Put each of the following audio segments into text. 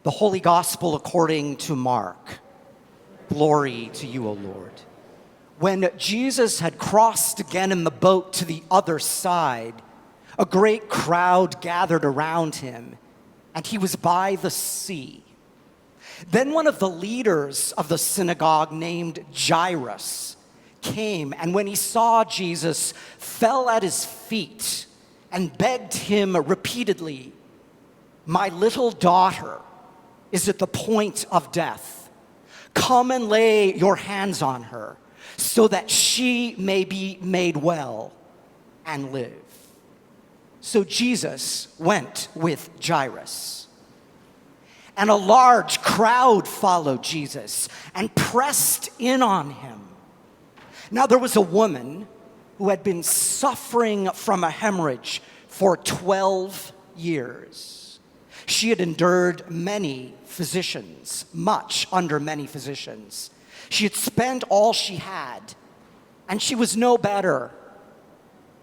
The Holy Gospel according to Mark. Glory to you, O Lord. When Jesus had crossed again in the boat to the other side, a great crowd gathered around him, and he was by the sea. Then one of the leaders of the synagogue named Jairus came, and when he saw Jesus, fell at his feet and begged him repeatedly, "My little daughter is at the point of death. Come and lay your hands on her so that she may be made well and live." So Jesus went with Jairus. And a large crowd followed Jesus and pressed in on him. Now there was a woman who had been suffering from a hemorrhage for 12 years. She had endured many physicians, much under many physicians. She had spent all she had, and she was no better,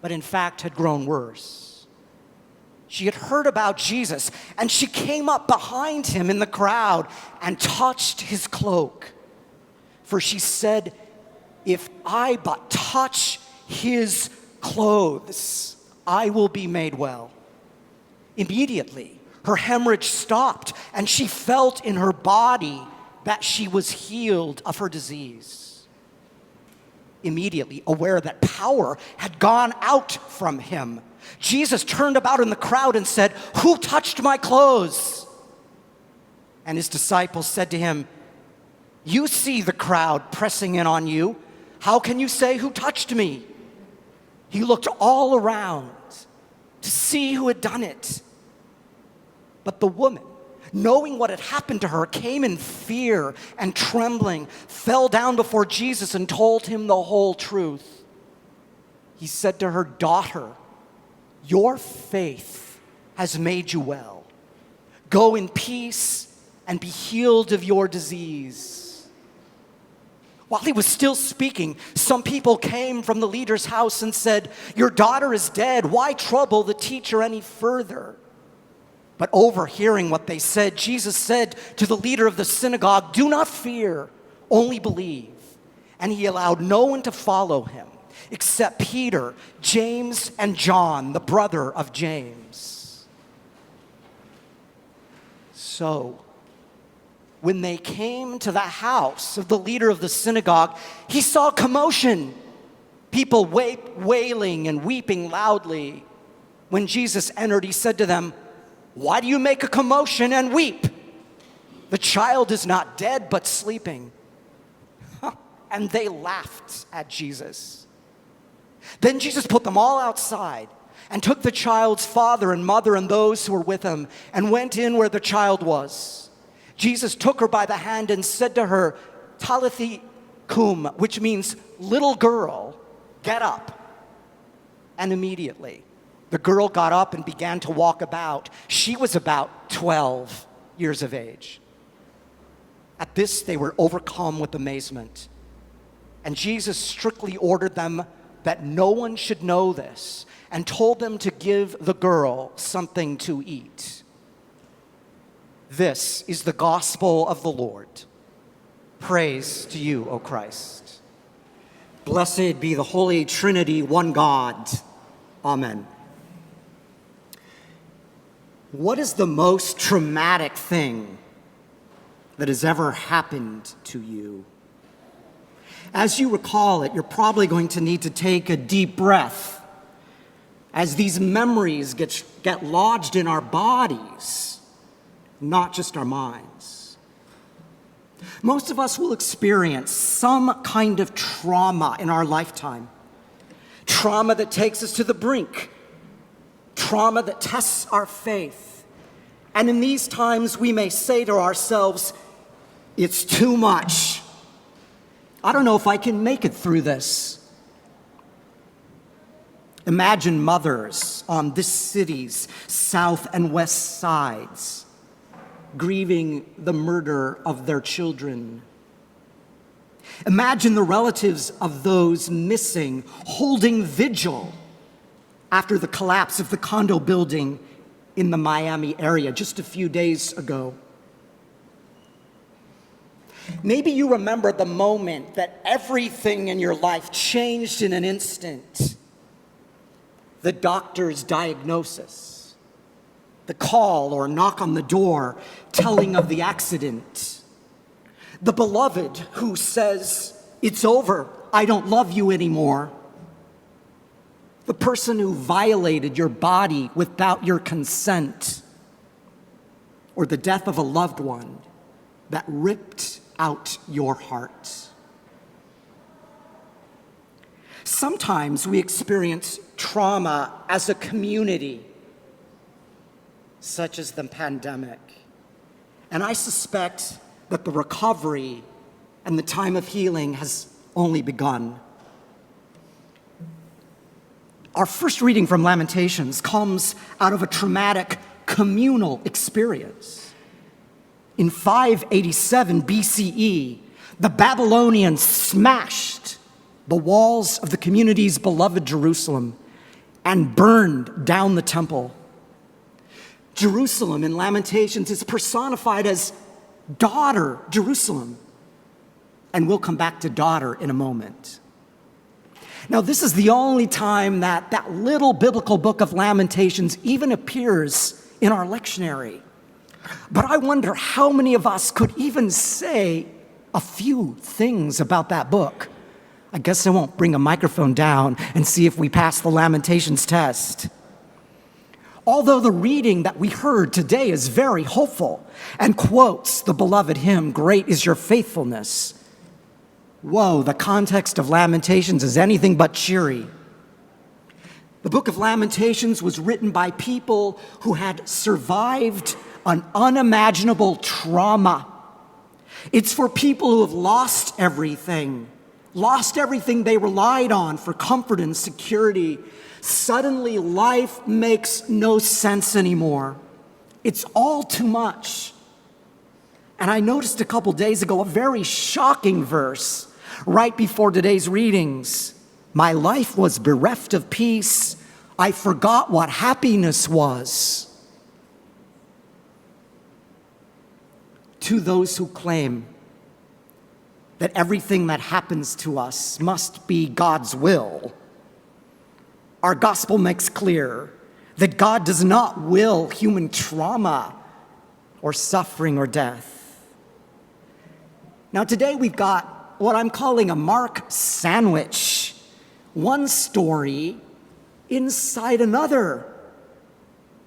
but in fact had grown worse. She had heard about Jesus, and she came up behind him in the crowd and touched his cloak. For she said, "If I but touch his clothes, I will be made well." Immediately, her hemorrhage stopped, and she felt in her body that she was healed of her disease. Immediately, aware that power had gone out from him, Jesus turned about in the crowd and said, "Who touched my clothes?" And his disciples said to him, "You see the crowd pressing in on you. How can you say, 'Who touched me?'" He looked all around to see who had done it. But the woman, knowing what had happened to her, came in fear and trembling, fell down before Jesus and told him the whole truth. He said to her, "Daughter, your faith has made you well. Go in peace and be healed of your disease." While he was still speaking, some people came from the leader's house and said, "Your daughter is dead. Why trouble the teacher any further?" But overhearing what they said, Jesus said to the leader of the synagogue, "Do not fear, only believe." And he allowed no one to follow him except Peter, James, and John, the brother of James. So, when they came to the house of the leader of the synagogue, he saw commotion, people wailing and weeping loudly. When Jesus entered, he said to them, "Why do you make a commotion and weep? The child is not dead, but sleeping." And they laughed at Jesus. Then Jesus put them all outside and took the child's father and mother and those who were with him and went in where the child was. Jesus took her by the hand and said to her, "Talitha cum," which means, "Little girl, get up." And immediately the girl got up and began to walk about. She was about 12 years of age. At this, they were overcome with amazement. And Jesus strictly ordered them that no one should know this and told them to give the girl something to eat. This is the gospel of the Lord. Praise to you, O Christ. Blessed be the Holy Trinity, one God. Amen. What is the most traumatic thing that has ever happened to you? As you recall it, you're probably going to need to take a deep breath as these memories get lodged in our bodies, not just our minds. Most of us will experience some kind of trauma in our lifetime. Trauma that takes us to the brink. Trauma that tests our faith. And in these times, we may say to ourselves, "It's too much. I don't know if I can make it through this." Imagine mothers on this city's south and west sides grieving the murder of their children. Imagine the relatives of those missing holding vigil after the collapse of the condo building in the Miami area just a few days ago. Maybe you remember the moment that everything in your life changed in an instant. The doctor's diagnosis, the call or knock on the door telling of the accident, the beloved who says, "It's over, I don't love you anymore," the person who violated your body without your consent, or the death of a loved one that ripped out your heart. Sometimes we experience trauma as a community, such as the pandemic. And I suspect that the recovery and the time of healing has only begun. Our first reading from Lamentations comes out of a traumatic communal experience. In 587 BCE, the Babylonians smashed the walls of the community's beloved Jerusalem and burned down the temple. Jerusalem in Lamentations is personified as daughter Jerusalem, and we'll come back to daughter in a moment. Now, this is the only time that little biblical book of Lamentations even appears in our lectionary. But I wonder how many of us could even say a few things about that book. I guess I won't bring a microphone down and see if we pass the Lamentations test. Although the reading that we heard today is very hopeful and quotes the beloved hymn, "Great is your faithfulness," whoa, the context of Lamentations is anything but cheery. The book of Lamentations was written by people who had survived an unimaginable trauma. It's for people who have lost everything they relied on for comfort and security. Suddenly, life makes no sense anymore. It's all too much. And I noticed a couple days ago a very shocking verse right before today's readings. "My life was bereft of peace. I forgot what happiness was." To those who claim that everything that happens to us must be God's will, our gospel makes clear that God does not will human trauma or suffering or death. Now, today we've got what I'm calling a Mark sandwich, one story inside another.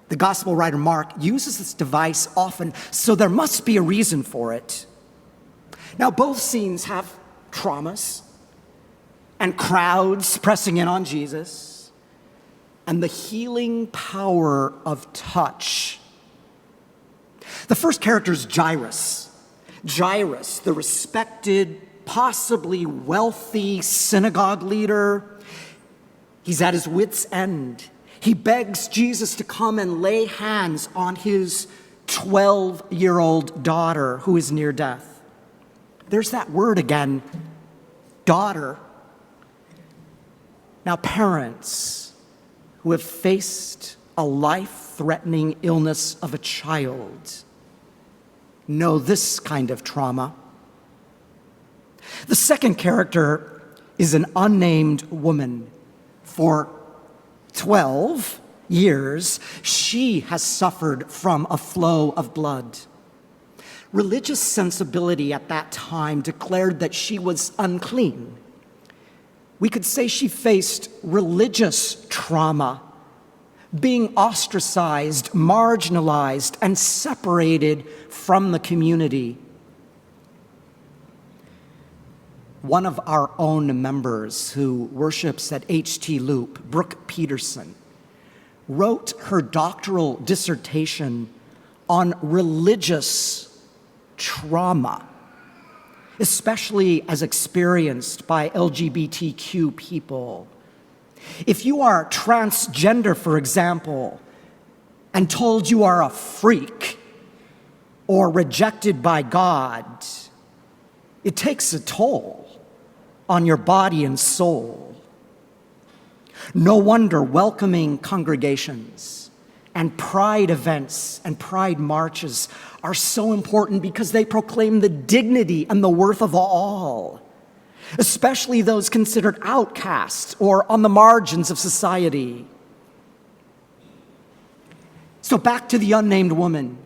The gospel writer Mark uses this device often, so there must be a reason for it. Now, both scenes have traumas and crowds pressing in on Jesus and the healing power of touch. The first character is Jairus. Jairus, the respected, possibly wealthy synagogue leader. He's at his wit's end. He begs Jesus to come and lay hands on his 12-year-old daughter who is near death. There's that word again, daughter. Now, parents who have faced a life-threatening illness of a child know this kind of trauma. The second character is an unnamed woman. For 12 years, she has suffered from a flow of blood. Religious sensibility at that time declared that she was unclean. We could say she faced religious trauma, being ostracized, marginalized, and separated from the community. One of our own members who worships at HT Loop, Brooke Peterson, wrote her doctoral dissertation on religious trauma, especially as experienced by LGBTQ people. If you are transgender, for example, and told you are a freak or rejected by God, it takes a toll on your body and soul. No wonder welcoming congregations And pride events and pride marches are so important because they proclaim the dignity and the worth of all, especially those considered outcasts or on the margins of society. So back to the unnamed woman.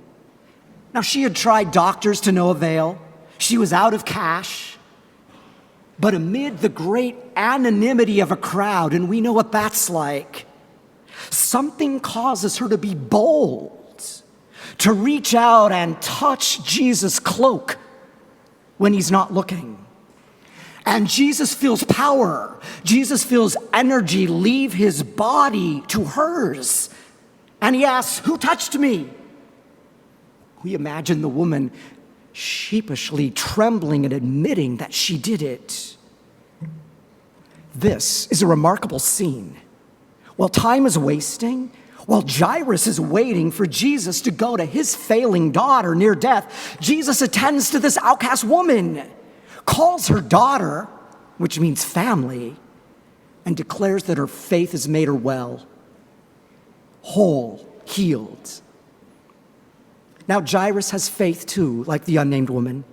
Now, she had tried doctors to no avail. She was out of cash. But amid the great anonymity of a crowd, and we know what that's like, something causes her to be bold, to reach out and touch Jesus' cloak when he's not looking. And Jesus feels power. Jesus feels energy leave his body to hers. And he asks, "Who touched me?" We imagine the woman sheepishly trembling and admitting that she did it. This is a remarkable scene. While time is wasting, while Jairus is waiting for Jesus to go to his failing daughter near death, Jesus attends to this outcast woman, calls her daughter, which means family, and declares that her faith has made her well, whole, healed. Now, Jairus has faith too, like the unnamed woman.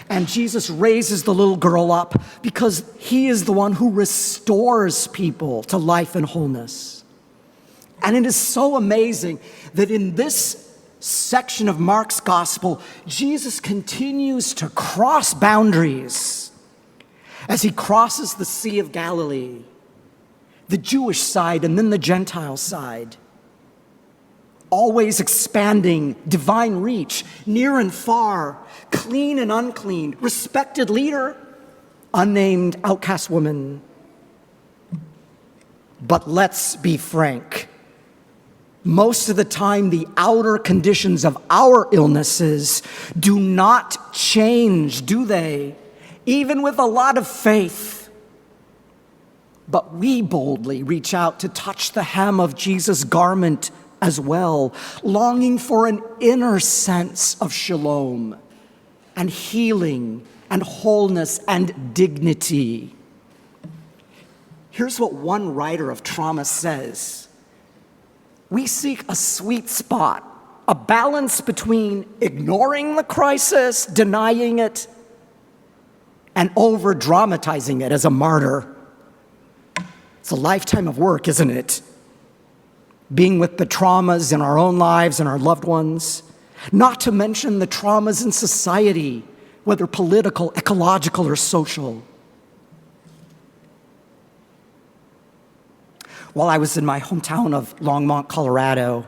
And Jesus raises the little girl up because he is the one who restores people to life and wholeness. And it is so amazing that in this section of Mark's gospel, Jesus continues to cross boundaries as he crosses the Sea of Galilee, the Jewish side and then the Gentile side, always expanding divine reach, near and far, clean and unclean, respected leader, unnamed outcast woman. But let's be frank. Most of the time, the outer conditions of our illnesses do not change, do they? Even with a lot of faith. But we boldly reach out to touch the hem of Jesus' garment as well, longing for an inner sense of shalom and healing and wholeness and dignity. Here's what one writer of trauma says: we seek a sweet spot, a balance between ignoring the crisis, denying it, and over-dramatizing it as a martyr. It's a lifetime of work, isn't it? Being with the traumas in our own lives and our loved ones, not to mention the traumas in society, whether political, ecological, or social. While I was in my hometown of Longmont, Colorado,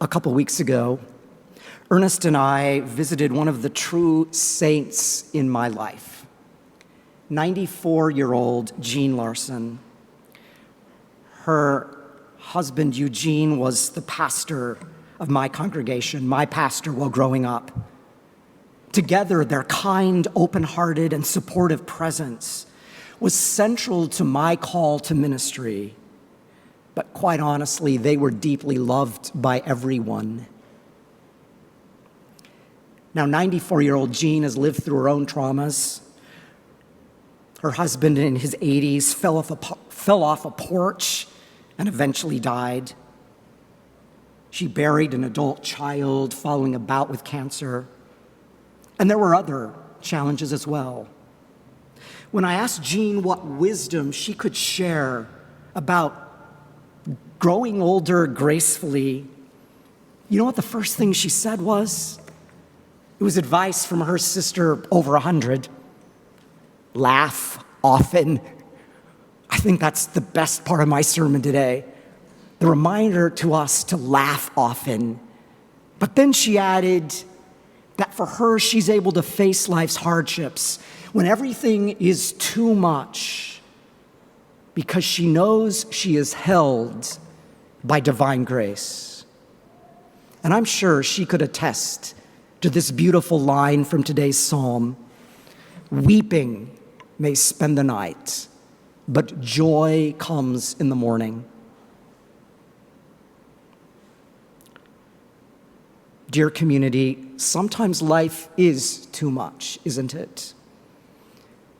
a couple weeks ago, Ernest and I visited one of the true saints in my life, 94-year-old Jean Larson. Her husband, Eugene, was the pastor of my congregation, my pastor while growing up. Together, their kind, open-hearted, and supportive presence was central to my call to ministry. But quite honestly, they were deeply loved by everyone. Now, 94-year-old Jean has lived through her own traumas. Her husband in his 80s fell off a porch and eventually died. She buried an adult child following a bout with cancer. And there were other challenges as well. When I asked Jean what wisdom she could share about growing older gracefully, you know what the first thing she said was? It was advice from her sister over 100. Laugh often. I think that's the best part of my sermon today. The reminder to us to laugh often. But then she added that for her, she's able to face life's hardships when everything is too much, because she knows she is held by divine grace. And I'm sure she could attest to this beautiful line from today's psalm: weeping may spend the night, but joy comes in the morning. Dear community, sometimes life is too much, isn't it?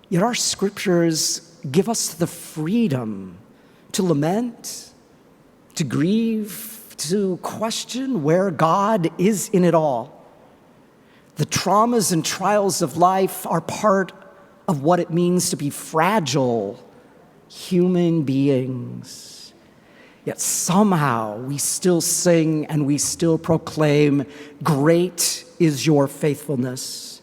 Yet our scriptures give us the freedom to lament, to grieve, to question where God is in it all. The traumas and trials of life are part of what it means to be fragile human beings. Yet somehow we still sing and we still proclaim, "Great is your faithfulness.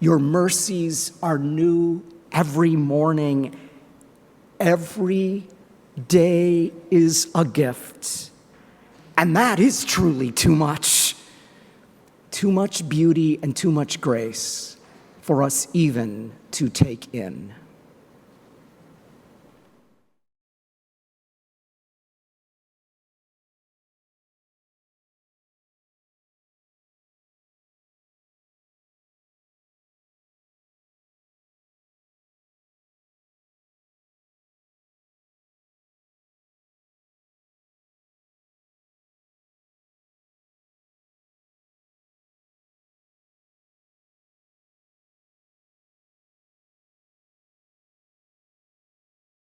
Your mercies are new every morning. Every day is a gift." And that is truly too much. Too much beauty and too much grace for us even to take in.